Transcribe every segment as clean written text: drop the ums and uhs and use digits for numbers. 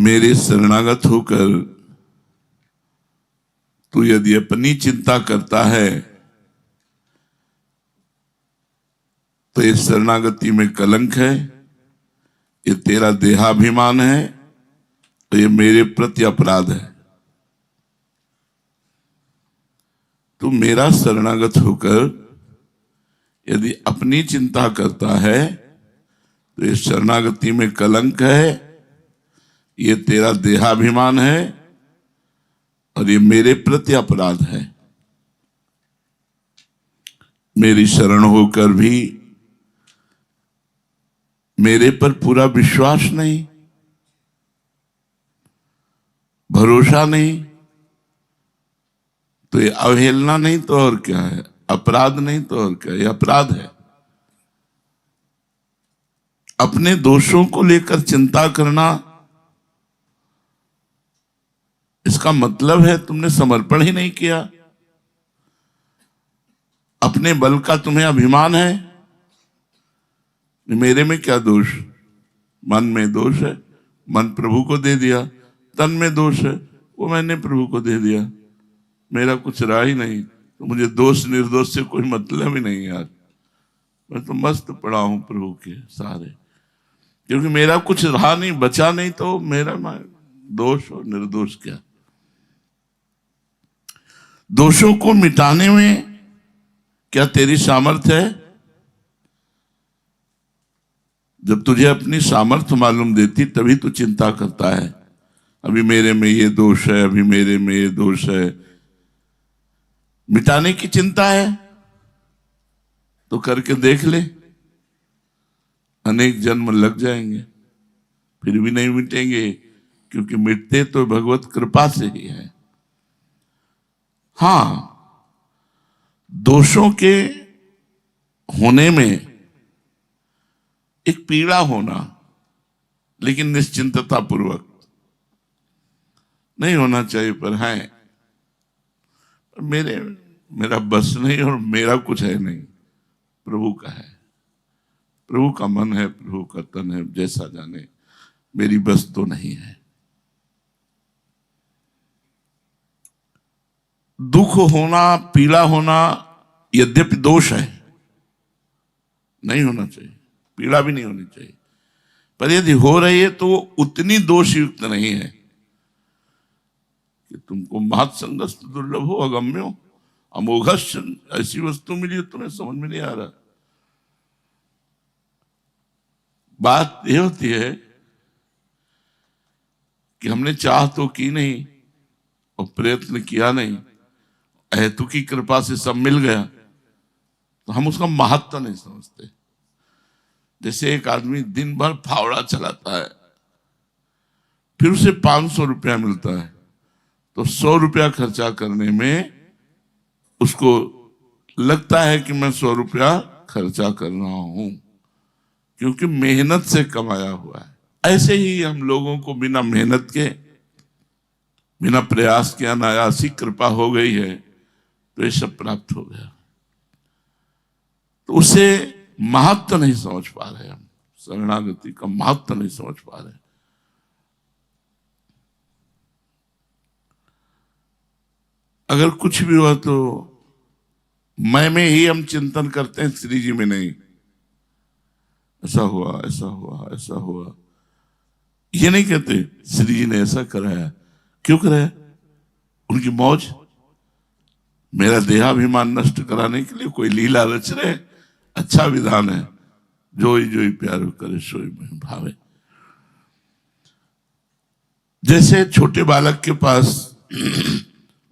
मेरे शरणागत होकर तू यदि अपनी चिंता करता है तो ये शरणागति में कलंक है, ये तेरा देहाभिमान है, तो ये मेरे प्रति अपराध है। तू मेरा शरणागत होकर यदि अपनी चिंता करता है तो ये शरणागति में कलंक है, ये तेरा देहाभिमान है और ये मेरे प्रति अपराध है। मेरी शरण होकर भी मेरे पर पूरा विश्वास नहीं, भरोसा नहीं, तो ये अवहेलना नहीं तो और क्या है, अपराध नहीं तो और क्या है, ये अपराध है। अपने दोषों को लेकर चिंता करना, इसका मतलब है तुमने समर्पण ही नहीं किया। अपने बल का तुम्हें अभिमान है। मेरे में क्या दोष, मन में दोष है, मन प्रभु को दे दिया। तन में दोष है, वो मैंने प्रभु को दे दिया, मेरा कुछ रहा ही नहीं। तो मुझे दोष निर्दोष से कोई मतलब ही नहीं यार, मैं तो मस्त पड़ा हूं प्रभु के सहारे, क्योंकि मेरा कुछ रहा नहीं, बचा नहीं, तो मेरा दोष और निर्दोष क्या। दोषों को मिटाने में क्या तेरी सामर्थ्य है? जब तुझे अपनी सामर्थ्य मालूम देती तभी तू चिंता करता है, अभी मेरे में ये दोष है, अभी मेरे में ये दोष है। मिटाने की चिंता है तो करके देख ले, अनेक जन्म लग जाएंगे फिर भी नहीं मिटेंगे, क्योंकि मिटते तो भगवत कृपा से ही है। हां, दोषों के होने में एक पीड़ा होना, लेकिन निश्चिंतता पूर्वक नहीं होना चाहिए। पर है मेरा बस नहीं और मेरा कुछ है नहीं, प्रभु का है, प्रभु का मन है, प्रभु का तन है, जैसा जाने, मेरी बस तो नहीं है। दुख होना, पीड़ा होना यद्यपि दोष है, नहीं होना चाहिए, पीड़ा भी नहीं होनी चाहिए, पर यदि हो रही है तो वो उतनी दोष युक्त नहीं है कि तुमको महत्संगस्त दुर्लभ हो, अगम्यो अमोघश ऐसी वस्तु मिली हो तुम्हें समझ में नहीं आ रहा। बात यह होती है कि हमने चाह तो की नहीं और प्रयत्न किया नहीं, हेतु की कृपा से सब मिल गया, तो हम उसका महत्व नहीं समझते। जैसे एक आदमी दिन भर फावड़ा चलाता है, फिर उसे 500 रुपया मिलता है, तो 100 रुपया खर्चा करने में उसको लगता है कि मैं 100 रुपया खर्चा कर रहा हूं, क्योंकि मेहनत से कमाया हुआ है। ऐसे ही हम लोगों को बिना मेहनत के, बिना प्रयास के अनायासी कृपा हो गई है, तो ये सब प्राप्त हो गया। तो उसे महत्व नहीं समझ पा रहे हम, शरणागति का महत्व नहीं समझ पा रहे। अगर कुछ भी हुआ तो मैं में ही हम चिंतन करते हैं, श्री जी में नहीं। ऐसा हुआ, ऐसा हुआ, ऐसा हुआ, ये नहीं कहते श्री जी ने ऐसा कराया, क्यों कराया? उनकी मौज, मेरा देहाभिमान नष्ट कराने के लिए कोई लीला रच रहे। अच्छा विधान है, जोई जोई प्यारो करे सोई में भावे। जैसे छोटे बालक के पास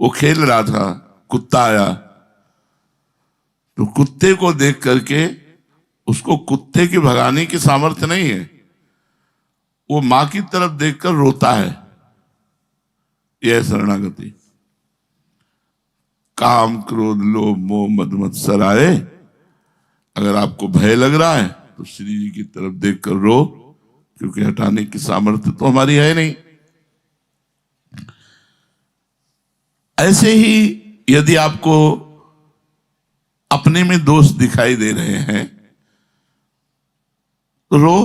वो खेल रहा था, कुत्ता आया, तो कुत्ते को देख करके उसको कुत्ते की भगाने की सामर्थ्य नहीं है, वो मां की तरफ देखकर रोता है। यह शरणागति। काम क्रोध लोभ मोह मद मत्सर आए, अगर आपको भय लग रहा है तो श्री जी की तरफ देखकर रो, क्योंकि हटाने की सामर्थ्य तो हमारी है नहीं। ऐसे ही यदि आपको अपने में दोष दिखाई दे रहे हैं तो रो,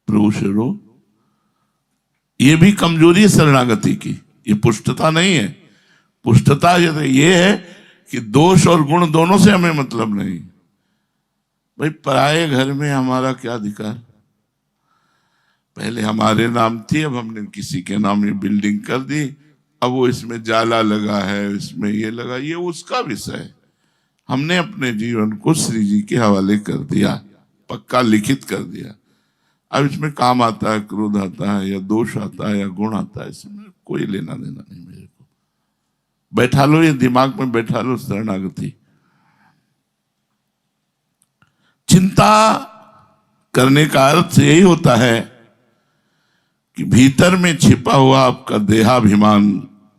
प्रभु से रो। ये भी कमजोरी है शरणागति की, ये पुष्टता नहीं है। पुष्टता ये है कि दोष और गुण दोनों से हमें मतलब नहीं। भाई पराये घर में हमारा क्या अधिकार? पहले हमारे नाम थी, अब हमने किसी के नाम में बिल्डिंग कर दी, अब वो इसमें जाला लगा है, इसमें ये लगा, ये उसका विषय है। हमने अपने जीवन को श्री जी के हवाले कर दिया, पक्का लिखित कर दिया। अब इसमें काम आता है, क्रोध आता है, या दोष आता है, या गुण आता है, इसमें कोई लेना देना नहीं मेरे को। बैठा लो, ये दिमाग में बैठा लो शरणागति। चिंता करने का अर्थ यही होता है कि भीतर में छिपा हुआ आपका देहाभिमान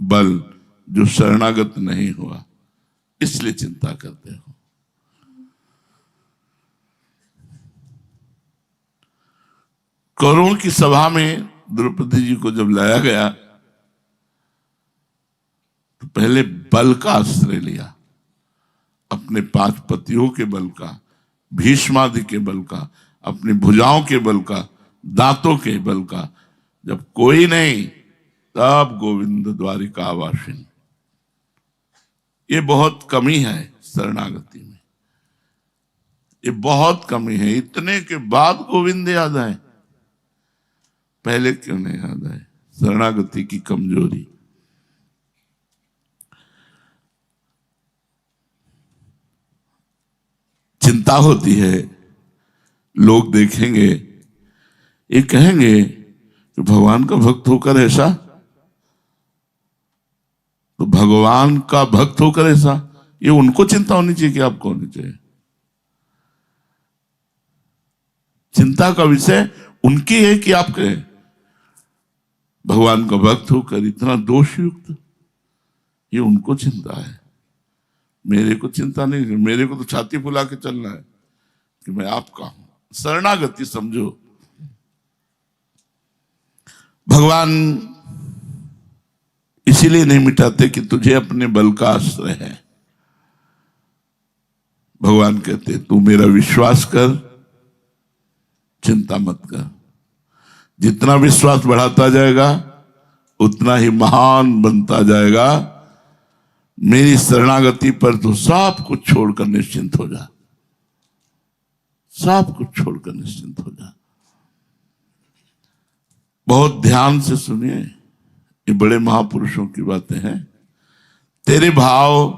बल जो शरणागत नहीं हुआ, इसलिए चिंता करते हो। कौरवों की सभा में द्रौपदी जी को जब लाया गया तो पहले बल का आश्रय लिया, अपने 5 पतियों के बल का, भीष्मादि के बल का, अपनी भुजाओं के बल का, दांतों के बल का। जब कोई नहीं तब गोविंद द्वारिकावासिन। ये बहुत कमी है शरणागति में, ये बहुत कमी है। इतने के बाद गोविंद याद आए, पहले क्यों नहीं याद आए? शरणागति की कमजोरी। चिंता होती है, लोग देखेंगे, ये कहेंगे कि भगवान का भक्त होकर ऐसा, तो भगवान का भक्त होकर ऐसा, ये उनको चिंता होनी चाहिए कि आपको होनी चाहिए? चिंता का विषय उनकी है कि आप कहें भगवान का भक्त होकर इतना दोषयुक्त, ये उनको चिंता है। मेरे को चिंता नहीं, मेरे को तो छाती फुला के चलना है कि मैं आपका हूं। शरणागति समझो। भगवान इसीलिए नहीं मिटाते कि तुझे अपने बल का आश्रय है। भगवान कहते तू मेरा विश्वास कर, चिंता मत कर। जितना विश्वास बढ़ाता जाएगा उतना ही महान बनता जाएगा। मेरी शरणागति पर तो सब कुछ छोड़कर निश्चिंत हो जा, सब कुछ छोड़कर निश्चिंत हो जा। बहुत ध्यान से सुनिए, ये बड़े महापुरुषों की बातें हैं। तेरे भाव,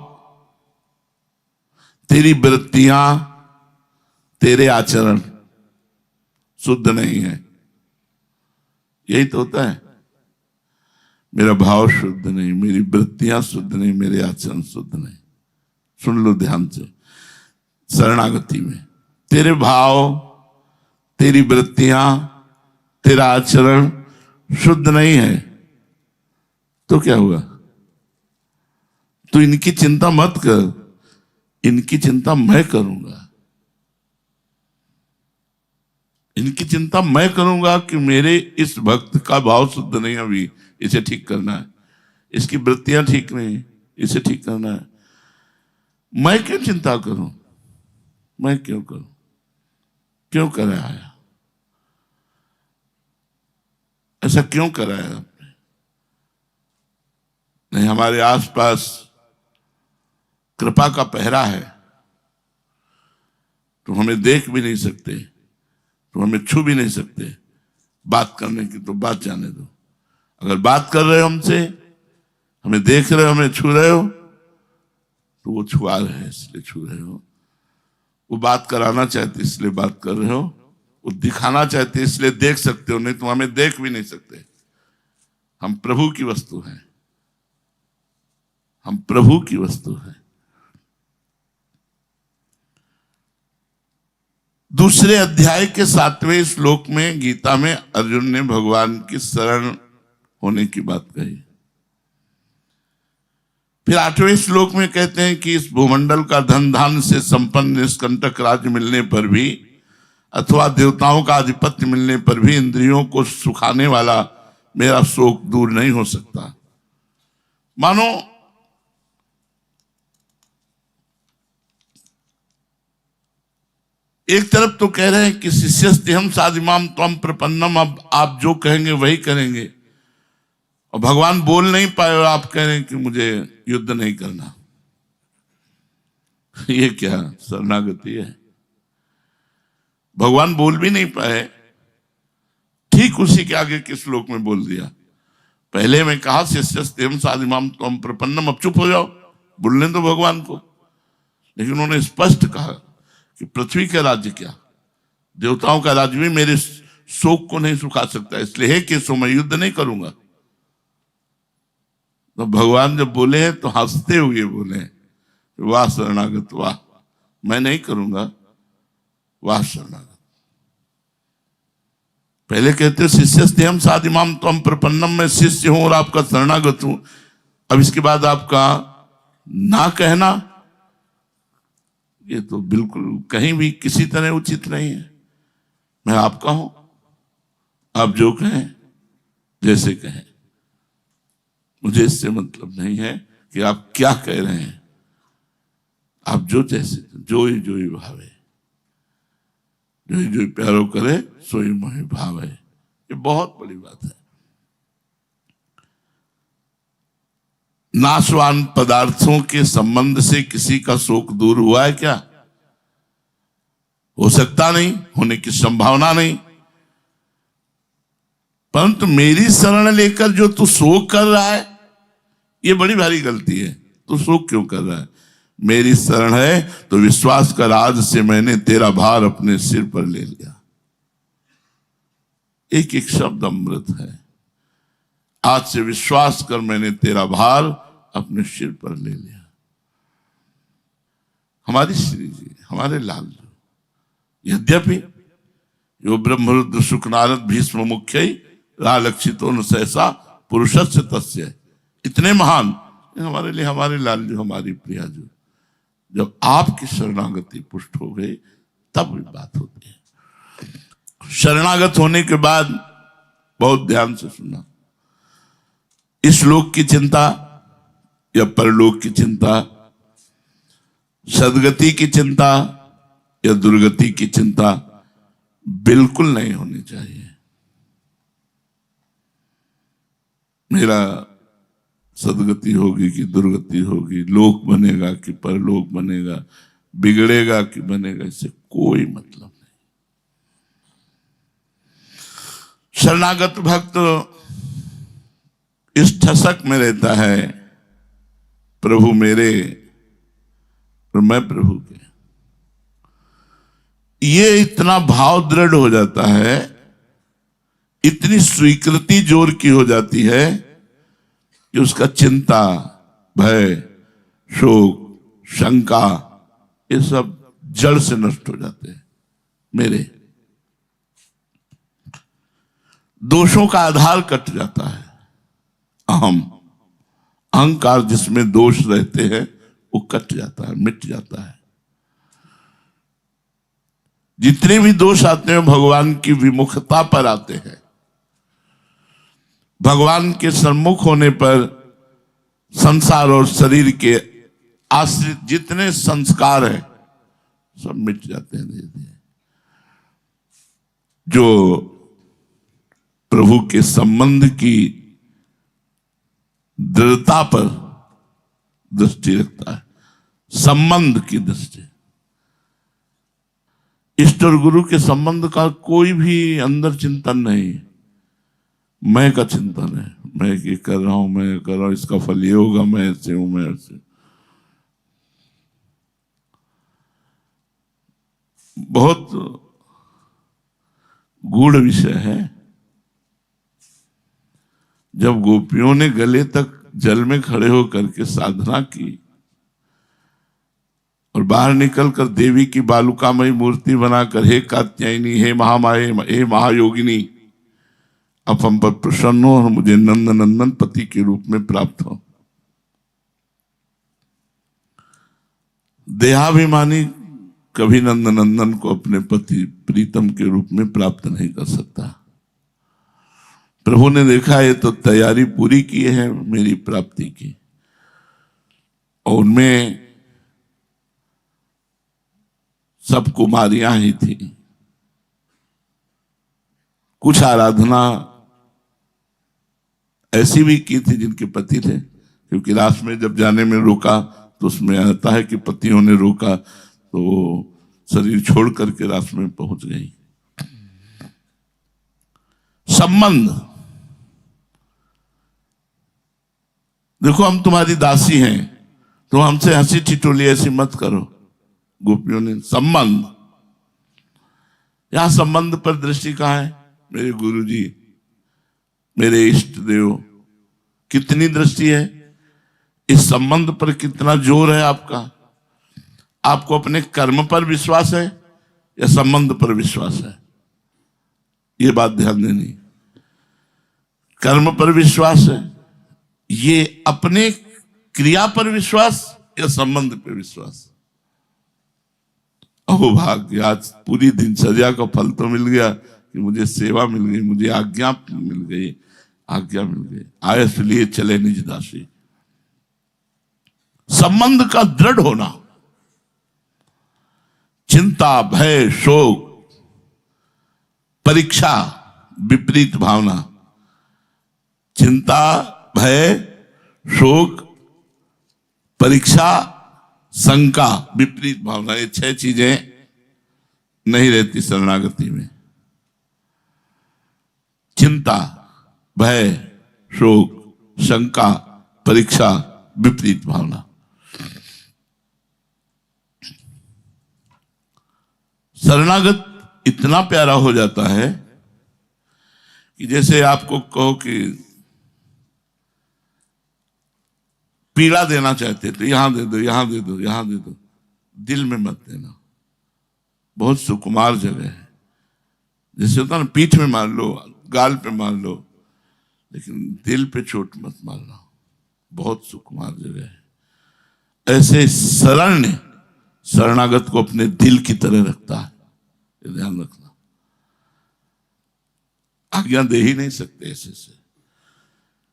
तेरी वृत्तियां, तेरे आचरण शुद्ध नहीं है। यही तो होता है, मेरा भाव शुद्ध नहीं, मेरी वृत्तियां शुद्ध नहीं, मेरे आचरण शुद्ध नहीं। सुन लो ध्यान से। शरणागति में तेरे भाव, तेरी वृत्तियां, तेरा आचरण शुद्ध नहीं है तो क्या हुआ? तो इनकी चिंता मत कर, इनकी चिंता मैं करूंगा। इनकी चिंता मैं करूंगा कि मेरे इस भक्त का भाव शुद्ध नहीं, अभी इसे ठीक करना है, इसकी वृत्तियां ठीक नहीं, इसे ठीक करना है। मैं क्यों चिंता करूं? मैं क्यों करूं? क्यों कराया? ऐसा क्यों कराया आपने? नहीं, हमारे आसपास कृपा का पहरा है, तो हमें देख भी नहीं सकते, तो हमें छू भी नहीं सकते। बात करने की तो बात जाने दो। अगर बात कर रहे हो हमसे, हमें देख रहे हो, हमें छू रहे हो, तो वो छुआ रहे हैं इसलिए छू रहे हो। वो बात कराना चाहते इसलिए बात कर रहे हो, वो दिखाना चाहते इसलिए देख सकते हो, नहीं तो हमें देख भी नहीं सकते। हम प्रभु की वस्तु हैं, हम प्रभु की वस्तु हैं। दूसरे अध्याय के 7वें श्लोक में गीता में अर्जुन ने भगवान की शरण होने की बात कही। फिर 8वें श्लोक में कहते हैं कि इस भूमंडल का धन धान से संपन्न निष्कंटक राज्य मिलने पर भी, अथवा देवताओं का आधिपत्य मिलने पर भी इंद्रियों को सुखाने वाला मेरा शोक दूर नहीं हो सकता। मानो एक तरफ तो कह रहे हैं कि शिष्यस्तेहम साधिमाम त्वम प्रपन्नम, अब आप जो कहेंगे वही करेंगे, और भगवान बोल नहीं पाए और आप कह रहे हैं कि मुझे युद्ध नहीं करना। ये क्या शरणागति है? भगवान बोल भी नहीं पाए, ठीक उसी के आगे के श्लोक में बोल दिया। पहले मैं कहा शिष्यस्तेम साधिमाम त्वं प्रपन्नम, अब चुप हो जाओ, बोलने दो भगवान को। लेकिन उन्होंने स्पष्ट कहा कि पृथ्वी का राज्य क्या, देवताओं का राज्य भी मेरे शोक को नहीं सुखा सकता, इसलिए हे केशव मैं युद्ध नहीं करूंगा। तो भगवान जब बोले हैं तो हंसते हुए बोले हैं, वाह शरणागत वाह, मैं नहीं करूंगा, वाह शरणागत। पहले कहते शिष्यस्ते हम साधिमाम त्वं प्रपन्नम, मैं शिष्य हूं और आपका शरणागत हूं। अब इसके बाद आपका ना कहना, ये तो बिल्कुल कहीं भी किसी तरह उचित नहीं है। मैं आपका हूं, आप जो कहें जैसे कहें, मुझे इससे मतलब नहीं है कि आप क्या कह रहे हैं। आप जो जैसे जो ही भावे, जो प्यारो करे सोई मोहि भाव है। ये बहुत बड़ी बात है। नाशवान पदार्थों के संबंध से किसी का शोक दूर हुआ है क्या? हो सकता नहीं, होने की संभावना नहीं। परंतु मेरी शरण लेकर जो तू शोक कर रहा है, ये बड़ी भारी गलती है। तू शोक क्यों कर रहा है? मेरी शरण है तो विश्वास कर, आज से मैंने तेरा भार अपने सिर पर ले लिया। एक एक शब्द अमृत है। आज से विश्वास कर, मैंने तेरा भार अपने सिर पर ले लिया। हमारी श्री जी, हमारे लाल जी, यद्यपि यो ब्रह्मरुद्र शुक नारद भीष्म मुख्य रालक्षितो न सहसा पुरुषस्य तस्य, इतने महान हमारे लिए हमारे लाल जी, हमारी प्रिया जी, जब आपकी शरणागति पुष्ट हो गई तब भी बात होती है। शरणागत होने के बाद बहुत ध्यान से सुनना, इस लोक की चिंता या परलोक की चिंता, सदगति की चिंता या दुर्गति की चिंता बिल्कुल नहीं होनी चाहिए। मेरा सदगति होगी कि दुर्गति होगी, लोक बनेगा कि परलोक बनेगा, बिगड़ेगा कि बनेगा, इससे कोई मतलब नहीं। शरणागत भक्त इस ठसक में रहता है, प्रभु मेरे और मैं प्रभु के। ये इतना भाव दृढ़ हो जाता है, इतनी स्वीकृति जोर की हो जाती है कि उसका चिंता, भय, शोक, शंका, ये सब जड़ से नष्ट हो जाते हैं। मेरे दोषों का आधार कट जाता है। अहम, अहंकार जिसमें दोष रहते हैं वो कट जाता है, मिट जाता है। जितने भी दोष आते हैं भगवान की विमुखता पर आते हैं। भगवान के सम्मुख होने पर संसार और शरीर के आश्रित जितने संस्कार हैं सब मिट जाते हैं धीरे धीरे। जो प्रभु के संबंध की दृढ़ता पर दृष्टि रखता है, संबंध की दृष्टि, इष्ट और गुरु के संबंध का कोई भी अंदर चिंतन नहीं, मैं का चिंतन है। मैं ये कर रहा हूं, मैं कर रहा हूं, इसका फल ये होगा, मैं ऐसे हूं, मैं ऐसे। बहुत गूढ़ विषय है। जब गोपियों ने गले तक जल में खड़े होकर के साधना की और बाहर निकलकर देवी की बालुकामयी मूर्ति बनाकर, हे कात्यायनी, हे महामाये, हे महायोगिनी, अब हम पर प्रसन्न हो और मुझे नंद नंदन पति के रूप में प्राप्त हो। देहाभिमानी कभी नंद नंदन को अपने पति प्रीतम के रूप में प्राप्त नहीं कर सकता। प्रभु ने देखा है तो तैयारी पूरी की है मेरी प्राप्ति की, और उनमें सब कुमारियां ही थी। कुछ आराधना ऐसी भी की थी जिनके पति थे, क्योंकि रास में जब जाने में रोका तो उसमें आता है कि पतियों ने रोका तो शरीर छोड़ करके रास में पहुंच गई। संबंध, देखो हम तुम्हारी दासी हैं, तो हमसे हंसी ठिठोली ऐसी मत करो। गोपियों ने संबंध, यहां संबंध पर दृष्टि कहां है? मेरे गुरुजी, मेरे इष्ट देव, कितनी दृष्टि है? इस संबंध पर कितना जोर है आपका? आपको अपने कर्म पर विश्वास है या संबंध पर विश्वास है? ये बात ध्यान देनी। कर्म पर विश्वास है, ये अपने क्रिया पर विश्वास या संबंध पर विश्वास? अहो भाग्य, आज पूरी दिनचर्या का फल तो मिल गया कि मुझे सेवा मिल गई, मुझे आज्ञा मिल गई, आज्ञा मिल गई, आयस लिए चले निज दासी। संबंध का दृढ़ होना, चिंता, भय, शोक, परीक्षा, विपरीत भावना। चिंता, भय, शोक, परीक्षा, शंका, विपरीत भावना, ये 6 चीजें नहीं रहती शरणागति में। चिंता, भय, शोक, शंका, परीक्षा, विपरीत भावना। शरणागत इतना प्यारा हो जाता है कि जैसे आपको कहो कि पीड़ा देना चाहते तो यहां दे दो, यहां दे दो, यहां दे दो, दिल में मत देना। बहुत सुकुमार जगह है। जैसे होता ना, पीठ में मार लो, गाल पे मार लो, लेकिन दिल पे चोट मत मारना। बहुत सुकुमार जगह है। ऐसे शरण शरणागत को अपने दिल की तरह रखता है, ये ध्यान रखना। आज्ञा दे ही नहीं सकते ऐसे से,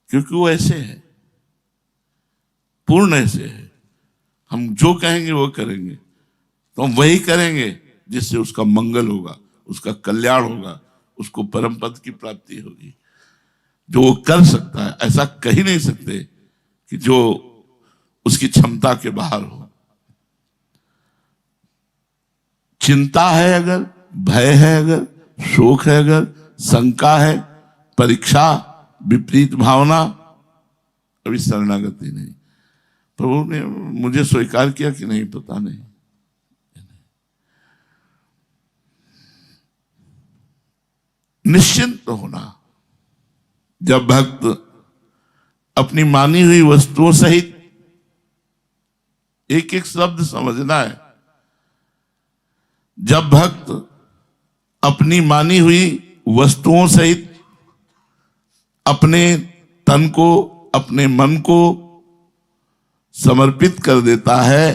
क्योंकि वो ऐसे है, पूर्ण ऐसे है। हम जो कहेंगे वो करेंगे, तो हम वही करेंगे जिससे उसका मंगल होगा, उसका कल्याण होगा, उसको परम पद की प्राप्ति होगी। जो वो कर सकता है, ऐसा कह ही नहीं सकते कि जो उसकी क्षमता के बाहर हो। चिंता है अगर, भय है अगर, शोक है अगर, शंका है, परीक्षा, विपरीत भावना, अभी शरणागति नहीं। प्रभु ने मुझे स्वीकार किया कि नहीं पता नहीं। निश्चिंत होना, जब भक्त अपनी मानी हुई वस्तुओं सहित, एक एक शब्द समझना है, जब भक्त अपनी मानी हुई वस्तुओं सहित अपने तन को, अपने मन को समर्पित कर देता है,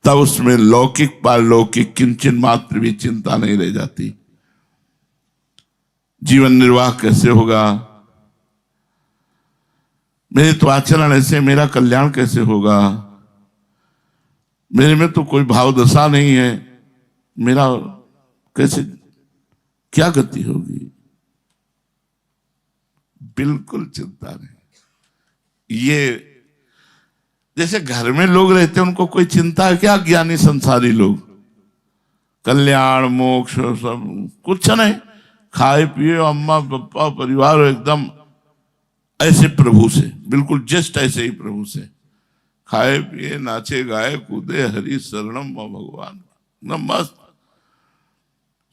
तब उसमें लौकिक पारलौकिक किंचन मात्र भी चिंता नहीं रह जाती। जीवन निर्वाह कैसे होगा, मेरे तो आचरण ऐसे, मेरा कल्याण कैसे होगा, मेरे में तो कोई भाव दशा नहीं है, मेरा कैसे, क्या गति होगी, बिल्कुल चिंता नहीं। ये जैसे घर में लोग रहते हैं, उनको कोई चिंता है क्या? ज्ञानी संसारी लोग, कल्याण मोक्ष सब कुछ नहीं, खाए पिए, अम्मा पापा परिवार एकदम ऐसे प्रभु से, बिल्कुल जस्ट ऐसे ही प्रभु से, खाए पिए, नाचे गाए कूदे, हरि शरणम भगवान, एकदम मस्त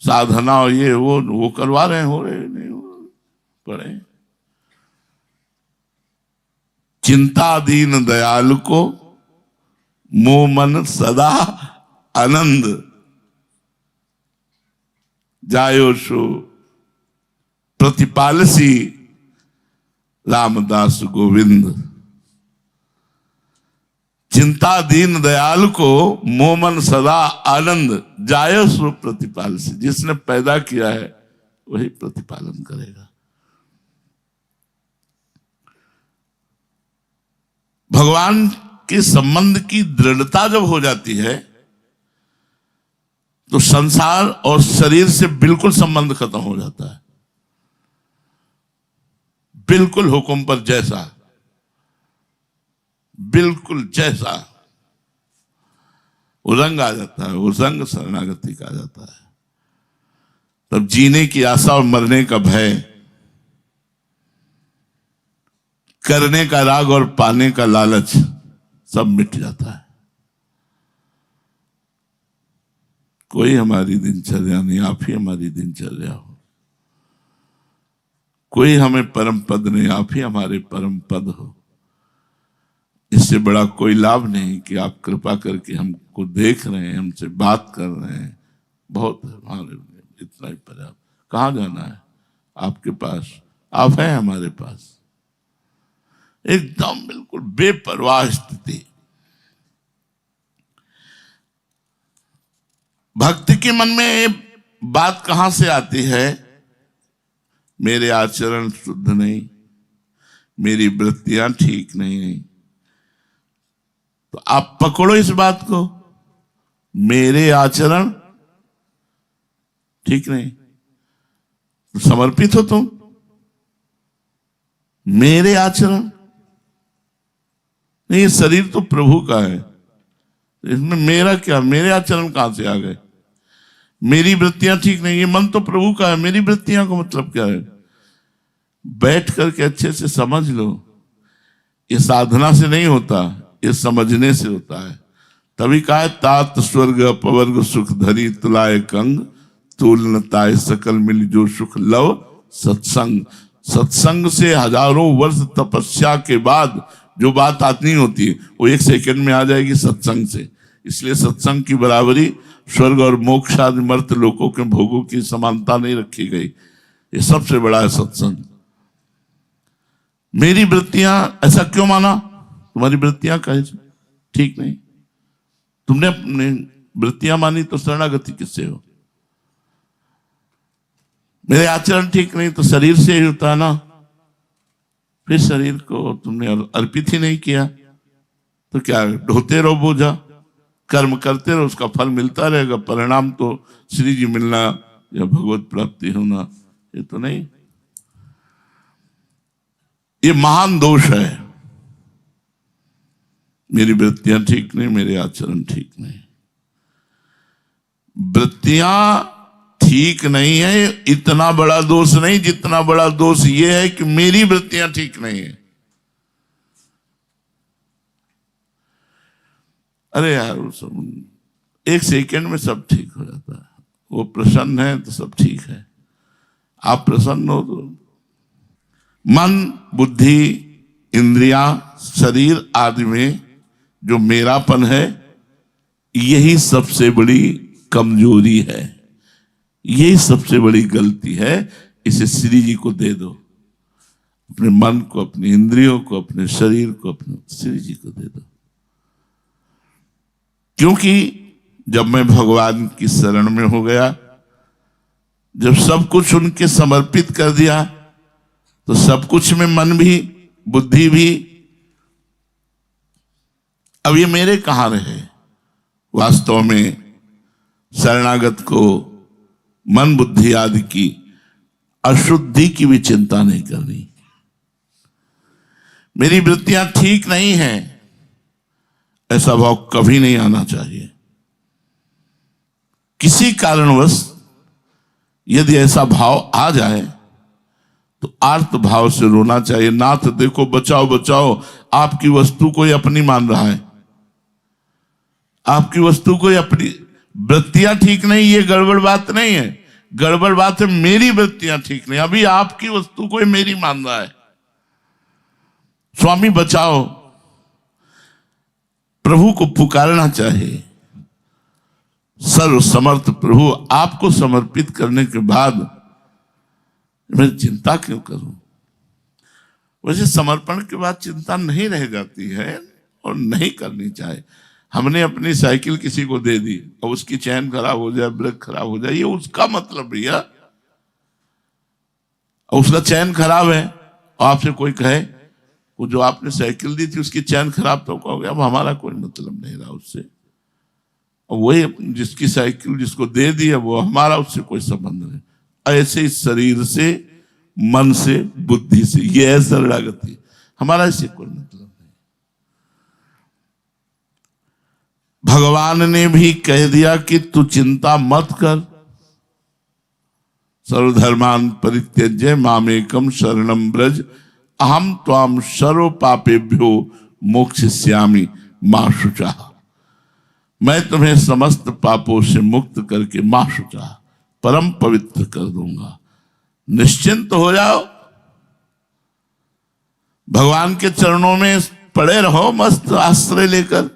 साधना, और ये वो करवा रहे हैं, हो रहे नहीं हो पड़े। चिंता दीन दयाल को मोह मन सदा आनंद, जायो सो प्रतिपालसी रामदास गोविंद। चिंता दीन दयाल को मोह मन सदा आनंद, जायो सो प्रतिपालसी। जिसने पैदा किया है वही प्रतिपालन करेगा। भगवान के संबंध की दृढ़ता जब हो जाती है तो संसार और शरीर से बिल्कुल संबंध खत्म हो जाता है, बिल्कुल हुक्म पर जैसा, बिल्कुल जैसा, वो रंग आ जाता है, वो रंग शरणागति का आ जाता है। तब जीने की आशा और मरने का भय, करने का राग और पाने का लालच सब मिट जाता है। कोई हमारी दिनचर्या नहीं, आप ही हमारी दिनचर्या हो। कोई हमें परम पद नहीं, आप ही हमारे परम पद हो। इससे बड़ा कोई लाभ नहीं कि आप कृपा करके हमको देख रहे हैं, हमसे बात कर रहे हैं। बहुत है हमारे लिए, इतना ही पर्याप्त। कहाँ जाना है? आपके पास, आप हैं हमारे पास। एकदम बिल्कुल बेपरवाह स्थिति। भक्ति के मन में ये बात कहां से आती है? मेरे आचरण शुद्ध नहीं, मेरी वृत्तियां ठीक नहीं। तो आप पकड़ो इस बात को, मेरे आचरण ठीक नहीं, तो समर्पित हो तुम। मेरे आचरण नहीं, ये शरीर तो प्रभु का है, इसमें मेरा क्या? मेरे आचरण कहां से आ गए? मेरी वृत्तियां ठीक नहीं, ये मन तो प्रभु का है, मेरी वृत्तियां का मतलब क्या है? बैठ करके अच्छे से समझ लो। ये साधना से नहीं होता, ये समझने से होता है। तभी कहा है, तात स्वर्ग अपवर्ग सुख धरी तुलाए कंग, तुलनताए सकल मिल जो सुख लव सत्संग। सत्संग से हजारों वर्ष तपस्या के बाद जो बात आती होती है, वो एक सेकंड में आ जाएगी सत्संग से। इसलिए सत्संग की बराबरी स्वर्ग और मोक्ष आदि मर्त लोकों के भोगों की समानता नहीं रखी गई। ये सबसे बड़ा है सत्संग। मेरी वृत्तियां, ऐसा क्यों माना? तुम्हारी वृत्तियां कैसे ठीक नहीं? तुमने अपनी वृत्तियां मानी तो शरणागति किससे हो? मेरे आचरण ठीक नहीं तो शरीर से ही होता है ना। फिर शरीर को तुमने अर्पित ही नहीं किया तो क्या ढोते रहो बोझा, कर्म करते रहो, उसका फल मिलता रहेगा। परिणाम तो श्री जी मिलना या भगवत प्राप्ति होना, ये तो नहीं। ये महान दोष है। मेरी वृत्तियां ठीक नहीं, मेरे आचरण ठीक नहीं। वृत्तियां ठीक नहीं है, इतना बड़ा दोष नहीं जितना बड़ा दोष ये है कि मेरी वृत्तियां ठीक नहीं है। अरे यार, एक सेकंड में सब ठीक हो जाता है। वो प्रसन्न है तो सब ठीक है, आप प्रसन्न हो तो। मन, बुद्धि, इंद्रियां, शरीर आदि में जो मेरापन है, यही सबसे बड़ी कमजोरी है, यही सबसे बड़ी गलती है। इसे श्री जी को दे दो, अपने मन को, अपनी इंद्रियों को, अपने शरीर को, अपने श्री जी को दे दो। क्योंकि जब मैं भगवान की शरण में हो गया, जब सब कुछ उनके समर्पित कर दिया, तो सब कुछ में मन भी, बुद्धि भी, अब ये मेरे कहां रहे? वास्तव में शरणागत को मन, बुद्धि आदि की अशुद्धि की भी चिंता नहीं करनी। मेरी वृत्तियां ठीक नहीं हैं, ऐसा भाव कभी नहीं आना चाहिए। किसी कारणवश यदि ऐसा भाव आ जाए तो आर्त भाव से रोना चाहिए। नाथ देखो, बचाओ बचाओ, आपकी वस्तु कोई अपनी मान रहा है, आपकी वस्तु कोई अपनी। वृत्तियां ठीक नहीं, ये गड़बड़ बात नहीं है। गड़बड़ बात है मेरी वृत्तियां ठीक नहीं, अभी आपकी वस्तु कोई मेरी मान रहा है। स्वामी बचाओ, प्रभु को पुकारना चाहिए। सर्व समर्थ प्रभु, आपको समर्पित करने के बाद मैं चिंता क्यों करूं? वैसे समर्पण के बाद चिंता नहीं रह जाती है और नहीं करनी चाहिए। हमने अपनी साइकिल किसी को दे दी और उसकी चैन खराब हो जाए, ब्रेक खराब हो जाए, ये उसका मतलब भैया। और उसका चैन खराब है और आपसे कोई कहे वो जो आपने साइकिल दी थी उसकी चैन खराब, तो कहोगे अब हमारा कोई मतलब नहीं रहा उससे। और वही जिसकी साइकिल जिसको दे दी है वो हमारा उससे कोई संबंध नहीं। ऐसे इस शरीर से मन से, बुद्धि से। ये है शरणागति। हमारा इससे कोई मतलब नहीं। भगवान ने भी कह दिया कि तू चिंता मत कर, सर्वधर्मान परित्यज्य मामेकम शरणम ब्रज अहम त्वाम सर्व पापेभ्यो मोक्षयिष्यामि मा शुचः। मैं तुम्हें समस्त पापों से मुक्त करके मा शुचः परम पवित्र कर दूंगा। निश्चिंत हो जाओ, भगवान के चरणों में पड़े रहो मस्त आश्रय लेकर।